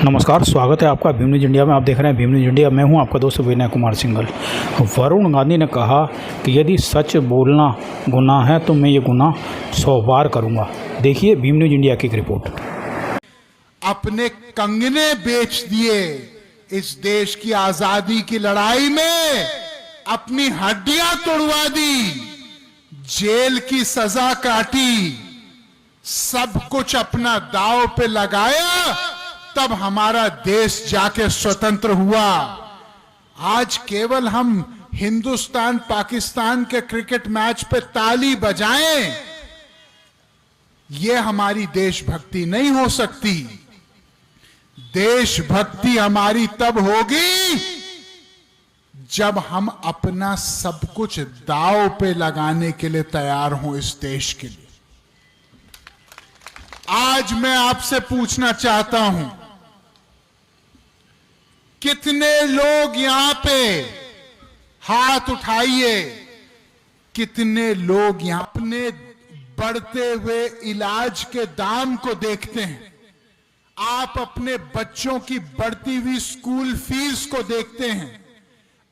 नमस्कार, स्वागत है आपका भीम न्यूज इंडिया में। आप देख रहे हैं भीम न्यूज इंडिया। मैं हूं आपका दोस्त विनय कुमार सिंघल। वरुण गांधी ने कहा कि यदि सच बोलना गुनाह है तो मैं ये गुनाह 100 बार करूंगा। देखिए भीम न्यूज इंडिया की एक रिपोर्ट। अपने कंगने बेच दिए इस देश की आजादी की लड़ाई में, अपनी हड्डियां तोड़वा दी, जेल की सजा काटी, सब कुछ अपना दांव पे लगाया, तब हमारा देश जाके स्वतंत्र हुआ। आज केवल हम हिंदुस्तान पाकिस्तान के क्रिकेट मैच पे ताली बजाएं, यह हमारी देशभक्ति नहीं हो सकती। देशभक्ति हमारी तब होगी जब हम अपना सब कुछ दांव पे लगाने के लिए तैयार हों इस देश के लिए। आज मैं आपसे पूछना चाहता हूं, कितने लोग यहां पे हाथ उठाइए, कितने लोग यहां अपने बढ़ते हुए इलाज के दाम को देखते हैं? आप अपने बच्चों की बढ़ती हुई स्कूल फीस को देखते हैं,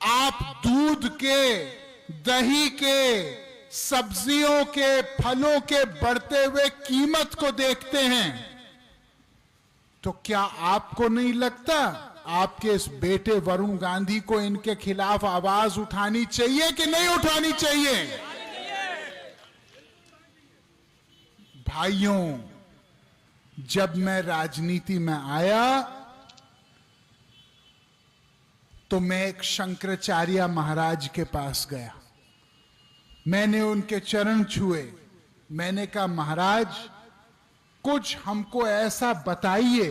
आप दूध के, दही के, सब्जियों के, फलों के बढ़ते हुए कीमत को देखते हैं, तो क्या आपको नहीं लगता आपके इस बेटे वरुण गांधी को इनके खिलाफ आवाज उठानी चाहिए कि नहीं उठानी चाहिए? भाइयों, जब मैं राजनीति में आया तो मैं एक शंकराचार्य महाराज के पास गया। मैंने उनके चरण छुए। मैंने कहा, महाराज कुछ हमको ऐसा बताइए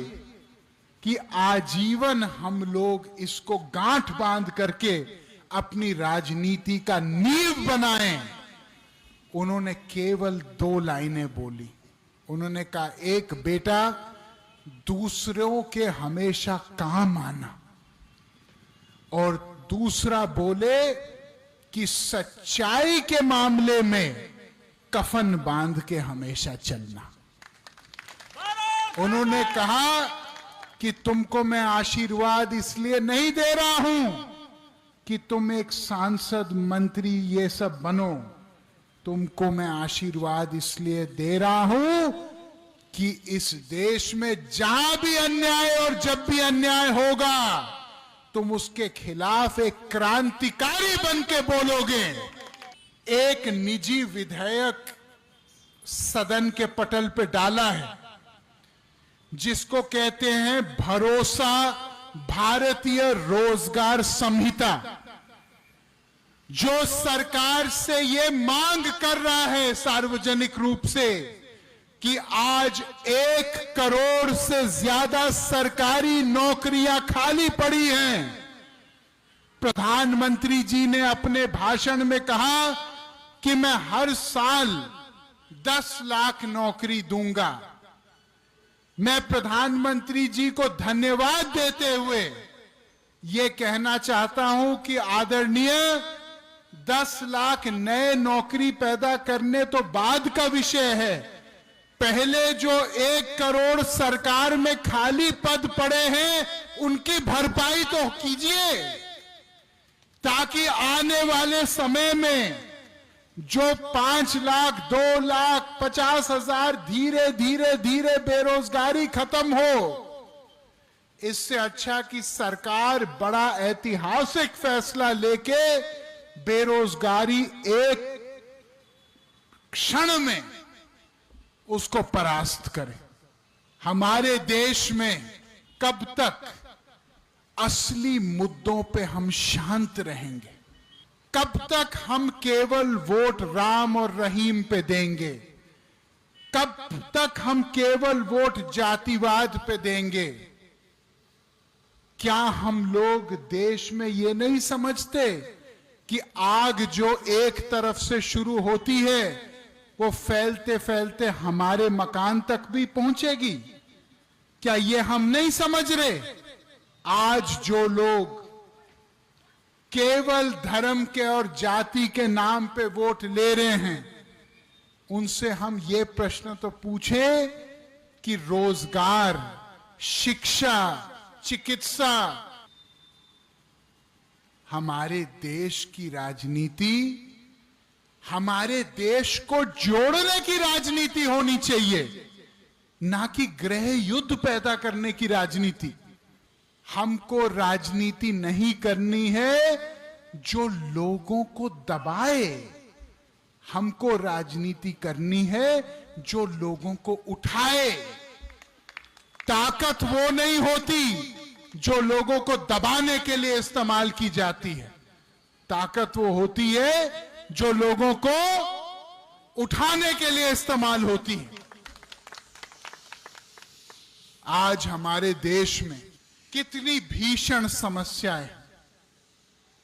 कि आजीवन हम लोग इसको गांठ बांध करके अपनी राजनीति का नींव बनाएं। उन्होंने केवल 2 लाइनें बोली। उन्होंने कहा, एक बेटा, दूसरों के हमेशा काम आना, और दूसरा बोले कि सच्चाई के मामले में कफन बांध के हमेशा चलना। उन्होंने कहा कि तुमको मैं आशीर्वाद इसलिए नहीं दे रहा हूं कि तुम एक सांसद, मंत्री ये सब बनो। तुमको मैं आशीर्वाद इसलिए दे रहा हूं कि इस देश में जहां भी अन्याय और जब भी अन्याय होगा, तुम उसके खिलाफ एक क्रांतिकारी बन के बोलोगे। एक निजी विधेयक सदन के पटल पे डाला है जिसको कहते हैं भरोसा भारतीय रोजगार संहिता, जो सरकार से ये मांग कर रहा है सार्वजनिक रूप से कि आज 1 करोड़ से ज्यादा सरकारी नौकरियां खाली पड़ी हैं। प्रधानमंत्री जी ने अपने भाषण में कहा कि मैं हर साल 10 लाख नौकरी दूंगा। मैं प्रधानमंत्री जी को धन्यवाद देते हुए यह कहना चाहता हूं कि आदरणीय, 10 लाख नए नौकरी पैदा करने तो बाद का विषय है। पहले जो 1 करोड़ सरकार में खाली पद पड़े हैं उनकी भरपाई तो कीजिए, ताकि आने वाले समय में जो 5 लाख, 2 लाख, 50,000 धीरे धीरे धीरे बेरोजगारी खत्म हो। इससे अच्छा कि सरकार बड़ा ऐतिहासिक फैसला लेके बेरोजगारी एक क्षण में उसको परास्त करे। हमारे देश में कब तक असली मुद्दों पे हम शांत रहेंगे? कब तक हम केवल वोट राम और रहीम पे देंगे? कब तक हम केवल वोट जातिवाद पे देंगे? क्या हम लोग देश में ये नहीं समझते कि आग जो एक तरफ से शुरू होती है वो फैलते फैलते हमारे मकान तक भी पहुंचेगी? क्या ये हम नहीं समझ रहे? आज जो लोग केवल धर्म के और जाति के नाम पे वोट ले रहे हैं, उनसे हम ये प्रश्न तो पूछें कि रोजगार, शिक्षा, चिकित्सा। हमारे देश की राजनीति हमारे देश को जोड़ने की राजनीति होनी चाहिए, ना कि गृह युद्ध पैदा करने की राजनीति। हमको राजनीति नहीं करनी है जो लोगों को दबाए, हमको राजनीति करनी है जो लोगों को उठाए। ताकत वो नहीं होती जो लोगों को दबाने के लिए इस्तेमाल की जाती है, ताकत वो होती है जो लोगों को उठाने के लिए इस्तेमाल होती है। आज हमारे देश में कितनी भीषण समस्याएं,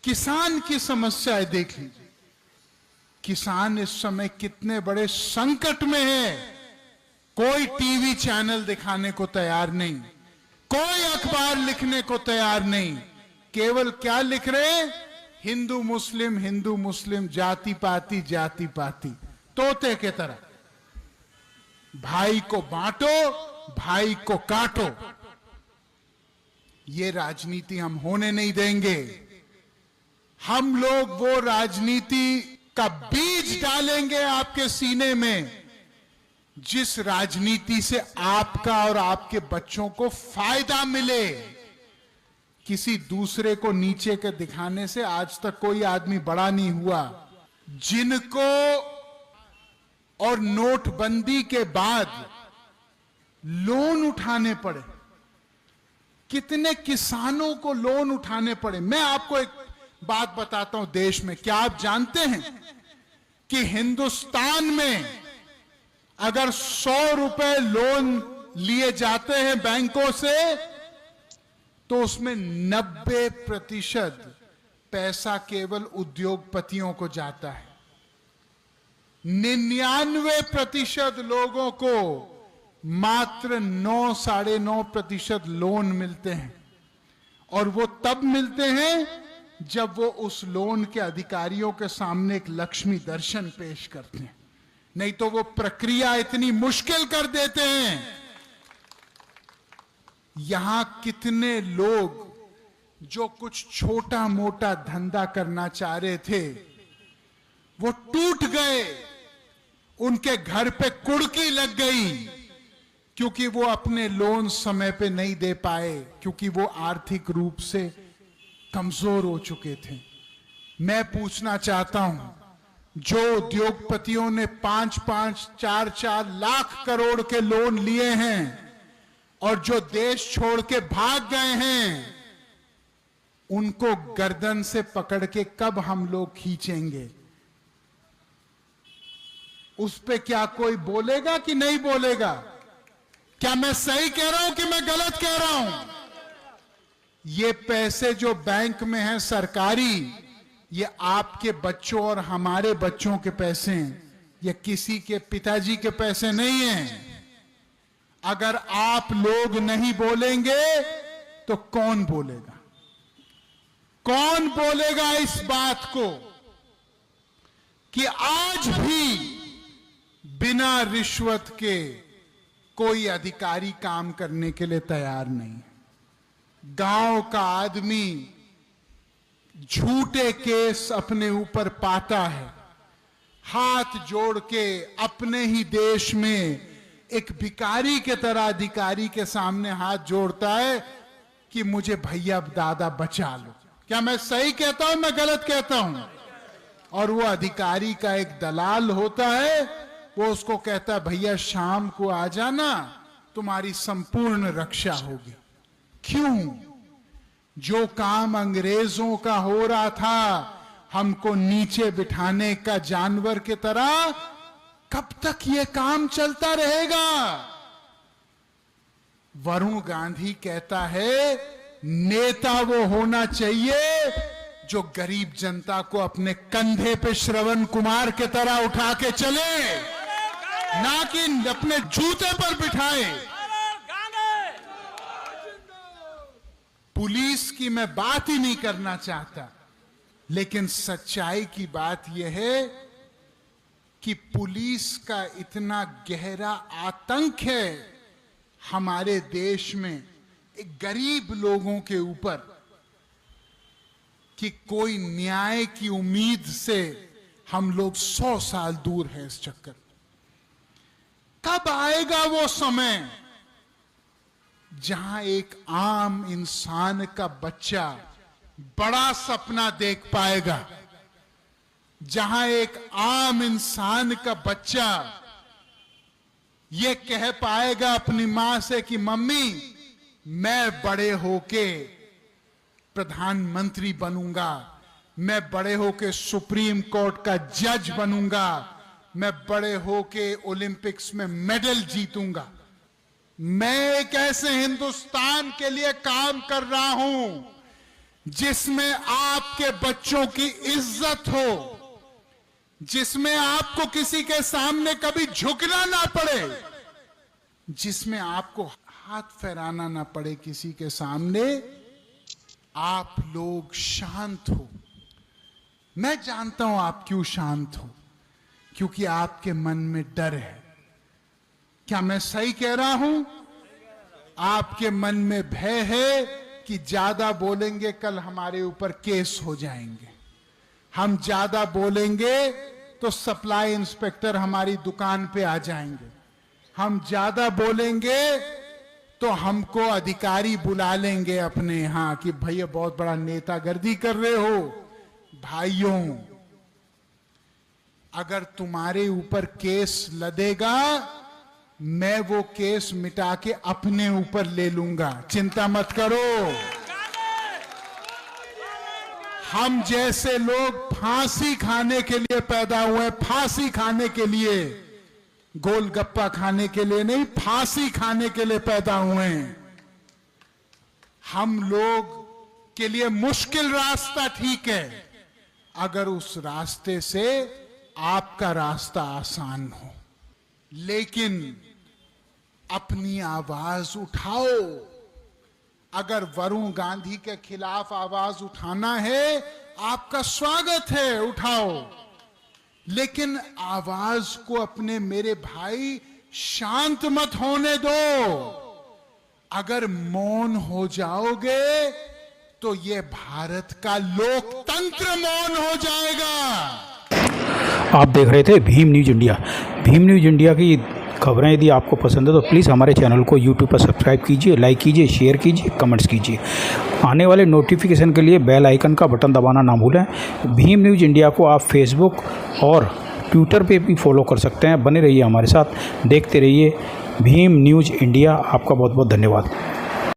किसान की समस्याएं देख लीजिए। किसान इस समय कितने बड़े संकट में है। कोई टीवी चैनल दिखाने को तैयार नहीं, कोई अखबार लिखने को तैयार नहीं। केवल क्या लिख रहे हैं? हिंदू मुस्लिम, जाति पाति, तोते के तरह। भाई को बांटो, भाई को काटो। ये राजनीति हम होने नहीं देंगे। हम लोग वो राजनीति का बीज डालेंगे आपके सीने में, जिस राजनीति से आपका और आपके बच्चों को फायदा मिले। किसी दूसरे को नीचे के दिखाने से आज तक कोई आदमी बड़ा नहीं हुआ। जिनको और नोटबंदी के बाद लोन उठाने पड़े, कितने किसानों को लोन उठाने पड़े। मैं आपको एक बात बताता हूं देश में, क्या आप जानते हैं कि हिंदुस्तान में अगर 100 रुपए लोन लिए जाते हैं बैंकों से, तो उसमें 90% पैसा केवल उद्योगपतियों को जाता है। 99% लोगों को मात्र 9-9.5% लोन मिलते हैं, और वो तब मिलते हैं जब वो उस लोन के अधिकारियों के सामने एक लक्ष्मी दर्शन पेश करते हैं, नहीं तो वो प्रक्रिया इतनी मुश्किल कर देते हैं। यहां कितने लोग जो कुछ छोटा मोटा धंधा करना चाह रहे थे, वो टूट गए, उनके घर पे कुड़की लग गई, क्योंकि वो अपने लोन समय पे नहीं दे पाए, क्योंकि वो आर्थिक रूप से कमजोर हो चुके थे। मैं पूछना चाहता हूं, जो उद्योगपतियों ने 5-5, 4-4 लाख करोड़ के लोन लिए हैं और जो देश छोड़ के भाग गए हैं, उनको गर्दन से पकड़ के कब हम लोग खींचेंगे? उस पे क्या कोई बोलेगा कि नहीं बोलेगा? क्या मैं सही कह रहा हूं कि मैं गलत कह रहा हूं? ये पैसे जो बैंक में हैं सरकारी, ये आपके बच्चों और हमारे बच्चों के पैसे हैं, ये किसी के पिताजी के पैसे नहीं हैं। अगर आप लोग नहीं बोलेंगे तो कौन बोलेगा? कौन बोलेगा इस बात को कि आज भी बिना रिश्वत के कोई अधिकारी काम करने के लिए तैयार नहीं? गांव का आदमी झूठे केस अपने ऊपर पाता है, हाथ जोड़ के अपने ही देश में एक भिखारी के तरह अधिकारी के सामने हाथ जोड़ता है कि मुझे भैया दादा बचा लो। क्या मैं सही कहता हूं, मैं गलत कहता हूं? और वो अधिकारी का एक दलाल होता है, वो उसको कहता है भैया शाम को आ जाना, तुम्हारी संपूर्ण रक्षा होगी। क्यों? जो काम अंग्रेजों का हो रहा था, हमको नीचे बिठाने का जानवर की तरह, कब तक ये काम चलता रहेगा? वरुण गांधी कहता है, नेता वो होना चाहिए जो गरीब जनता को अपने कंधे पे श्रवण कुमार के तरह उठा के चले, ना कि अपने जूते पर बिठाए। पुलिस की मैं बात ही नहीं करना चाहता, लेकिन सच्चाई की बात यह है कि पुलिस का इतना गहरा आतंक है हमारे देश में एक गरीब लोगों के ऊपर कि कोई न्याय की उम्मीद से हम लोग 100 साल दूर हैं इस चक्कर। कब आएगा वो समय जहां एक आम इंसान का बच्चा बड़ा सपना देख पाएगा, जहां एक आम इंसान का बच्चा ये कह पाएगा अपनी मां से कि मम्मी मैं बड़े होके प्रधानमंत्री बनूंगा, मैं बड़े होके सुप्रीम कोर्ट का जज बनूंगा, मैं बड़े होके ओलंपिक्स में मेडल जीतूंगा। मैं एक ऐसे हिंदुस्तान के लिए काम कर रहा हूं जिसमें आपके बच्चों की इज्जत हो, जिसमें आपको किसी के सामने कभी झुकना ना पड़े, जिसमें आपको हाथ फहराना ना पड़े किसी के सामने, आप लोग शांत हो। मैं जानता हूं आप क्यों शांत हो, क्योंकि आपके मन में डर है। क्या मैं सही कह रहा हूं? आपके मन में भय है कि ज्यादा बोलेंगे कल हमारे ऊपर केस हो जाएंगे, हम ज्यादा बोलेंगे तो सप्लाई इंस्पेक्टर हमारी दुकान पे आ जाएंगे, हम ज्यादा बोलेंगे तो हमको अधिकारी बुला लेंगे अपने यहां कि भैया बहुत बड़ा नेतागर्दी कर रहे हो। भाइयों, अगर तुम्हारे ऊपर केस लदेगा मैं वो केस मिटा के अपने ऊपर ले लूंगा, चिंता मत करो। हम जैसे लोग फांसी खाने के लिए पैदा हुए, फांसी खाने के लिए, गोलगप्पा खाने के लिए नहीं, फांसी खाने के लिए पैदा हुए हैं। हम लोग के लिए मुश्किल रास्ता ठीक है अगर उस रास्ते से आपका रास्ता आसान हो, लेकिन अपनी आवाज उठाओ। अगर वरुण गांधी के खिलाफ आवाज उठाना है, आपका स्वागत है, उठाओ, लेकिन आवाज को अपने मेरे भाई शांत मत होने दो। अगर मौन हो जाओगे तो ये भारत का लोकतंत्र मौन हो जाएगा। आप देख रहे थे Bhim news India. Bhim news India की खबरें यदि आपको पसंद है तो प्लीज़ हमारे चैनल को यूट्यूब पर सब्सक्राइब कीजिए, लाइक कीजिए, शेयर कीजिए, कमेंट्स कीजिए। आने वाले नोटिफिकेशन के लिए बेल आइकन का बटन दबाना ना भूलें। भीम न्यूज़ इंडिया को आप फेसबुक और ट्विटर पे भी फॉलो कर सकते हैं। बने रहिए हमारे साथ, देखते रहिए भीम न्यूज़ इंडिया। आपका बहुत बहुत धन्यवाद।